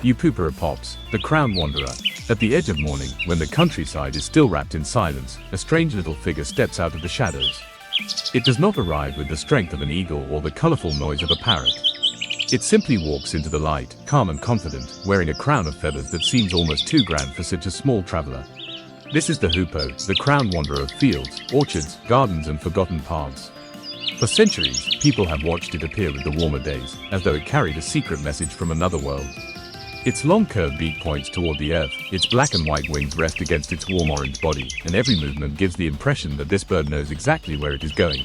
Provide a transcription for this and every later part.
Upupa Epops, the crown wanderer. At the edge of morning, when the countryside is still wrapped in silence, a strange little figure steps out of the shadows. It does not arrive with the strength of an eagle or the colorful noise of a parrot. It simply walks into the light, calm and confident, wearing a crown of feathers that seems almost too grand for such a small traveler. This is the hoopoe, the crown wanderer of fields, orchards, gardens and forgotten paths. For centuries, people have watched it appear with the warmer days, as though it carried a secret message from another world. Its long curved beak points toward the earth, its black and white wings rest against its warm orange body, and every movement gives the impression that this bird knows exactly where it is going.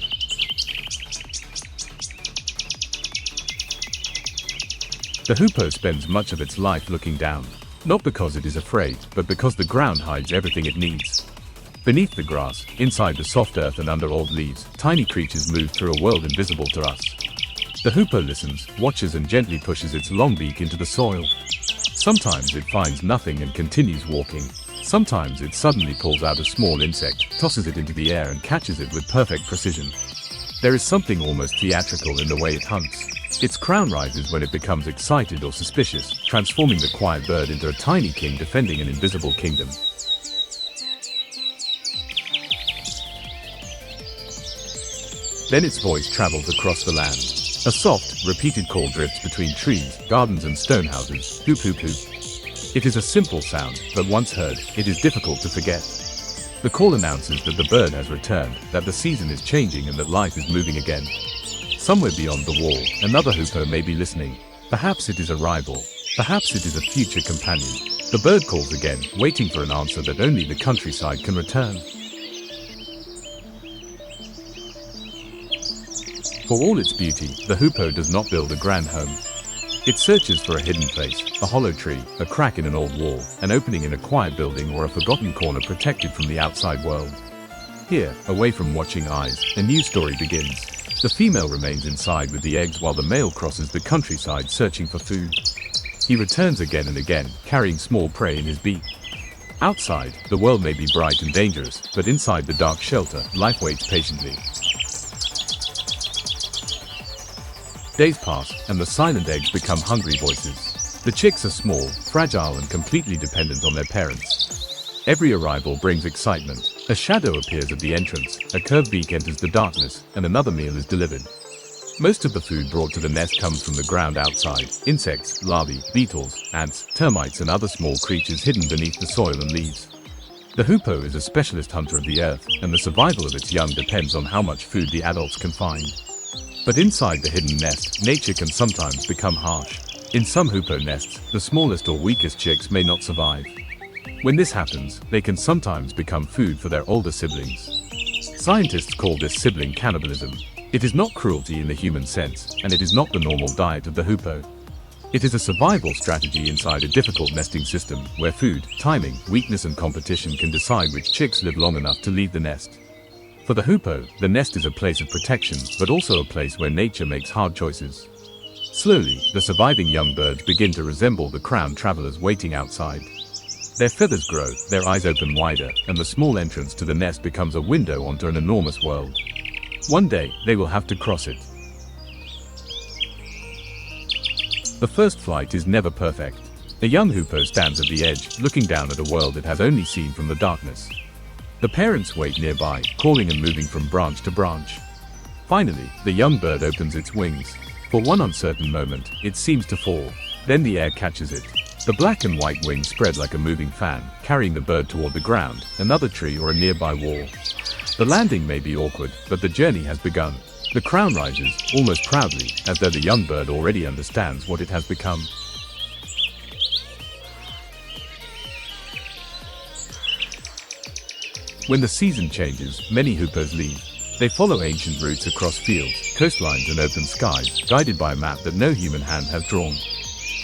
The hoopoe spends much of its life looking down, not because it is afraid, but because the ground hides everything it needs. Beneath the grass, inside the soft earth and under old leaves, tiny creatures move through a world invisible to us. The hoopoe listens, watches and gently pushes its long beak into the soil. Sometimes it finds nothing and continues walking. Sometimes it suddenly pulls out a small insect, tosses it into the air and catches it with perfect precision. There is something almost theatrical in the way it hunts. Its crown rises when it becomes excited or suspicious, transforming the quiet bird into a tiny king defending an invisible kingdom. Then its voice travels across the land. A soft, repeated call drifts between trees, gardens and stone houses. Hoop hoop hoop. It is a simple sound, but once heard, it is difficult to forget. The call announces that the bird has returned, that the season is changing and that life is moving again. Somewhere beyond the wall, another hoopoe may be listening. Perhaps it is a rival. Perhaps it is a future companion. The bird calls again, waiting for an answer that only the countryside can return. For all its beauty, the hoopoe does not build a grand home. It searches for a hidden place, a hollow tree, a crack in an old wall, an opening in a quiet building or a forgotten corner protected from the outside world. Here, away from watching eyes, a new story begins. The female remains inside with the eggs while the male crosses the countryside searching for food. He returns again and again, carrying small prey in his beak. Outside, the world may be bright and dangerous, but inside the dark shelter, life waits patiently. Days pass, and the silent eggs become hungry voices. The chicks are small, fragile and completely dependent on their parents. Every arrival brings excitement. A shadow appears at the entrance, a curved beak enters the darkness, and another meal is delivered. Most of the food brought to the nest comes from the ground outside: insects, larvae, beetles, ants, termites and other small creatures hidden beneath the soil and leaves. The hoopoe is a specialist hunter of the earth, and the survival of its young depends on how much food the adults can find. But inside the hidden nest, nature can sometimes become harsh. In some hoopoe nests, the smallest or weakest chicks may not survive. When this happens, they can sometimes become food for their older siblings. Scientists call this sibling cannibalism. It is not cruelty in the human sense, and it is not the normal diet of the hoopoe. It is a survival strategy inside a difficult nesting system, where food, timing, weakness and competition can decide which chicks live long enough to leave the nest. For the hoopoe, the nest is a place of protection, but also a place where nature makes hard choices. Slowly, the surviving young birds begin to resemble the crowned travelers waiting outside. Their feathers grow, their eyes open wider, and the small entrance to the nest becomes a window onto an enormous world. One day, they will have to cross it. The first flight is never perfect. A young hoopoe stands at the edge, looking down at a world it has only seen from the darkness. The parents wait nearby, calling and moving from branch to branch. Finally, the young bird opens its wings. For one uncertain moment, it seems to fall. Then the air catches it. The black and white wings spread like a moving fan, carrying the bird toward the ground, another tree or a nearby wall. The landing may be awkward, but the journey has begun. The crown rises, almost proudly, as though the young bird already understands what it has become. When the season changes, many hoopoes leave. They follow ancient routes across fields, coastlines and open skies, guided by a map that no human hand has drawn.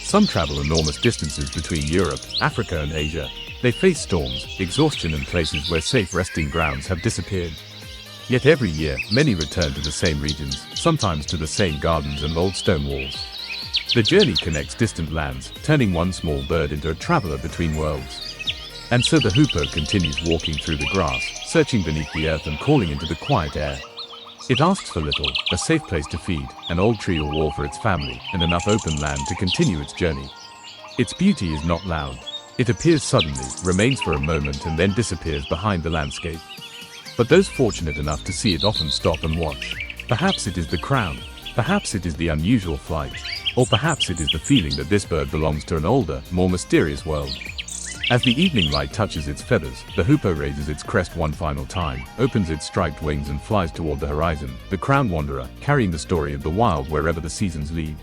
Some travel enormous distances between Europe, Africa and Asia. They face storms, exhaustion and places where safe resting grounds have disappeared. Yet every year, many return to the same regions, sometimes to the same gardens and old stone walls. The journey connects distant lands, turning one small bird into a traveler between worlds. And so the hoopoe continues walking through the grass, searching beneath the earth and calling into the quiet air. It asks for little: a safe place to feed, an old tree or wall for its family, and enough open land to continue its journey. Its beauty is not loud. It appears suddenly, remains for a moment and then disappears behind the landscape. But those fortunate enough to see it often stop and watch. Perhaps it is the crown, perhaps it is the unusual flight, or perhaps it is the feeling that this bird belongs to an older, more mysterious world. As the evening light touches its feathers, the hoopoe raises its crest one final time, opens its striped wings and flies toward the horizon, the crowned wanderer, carrying the story of the wild wherever the seasons lead.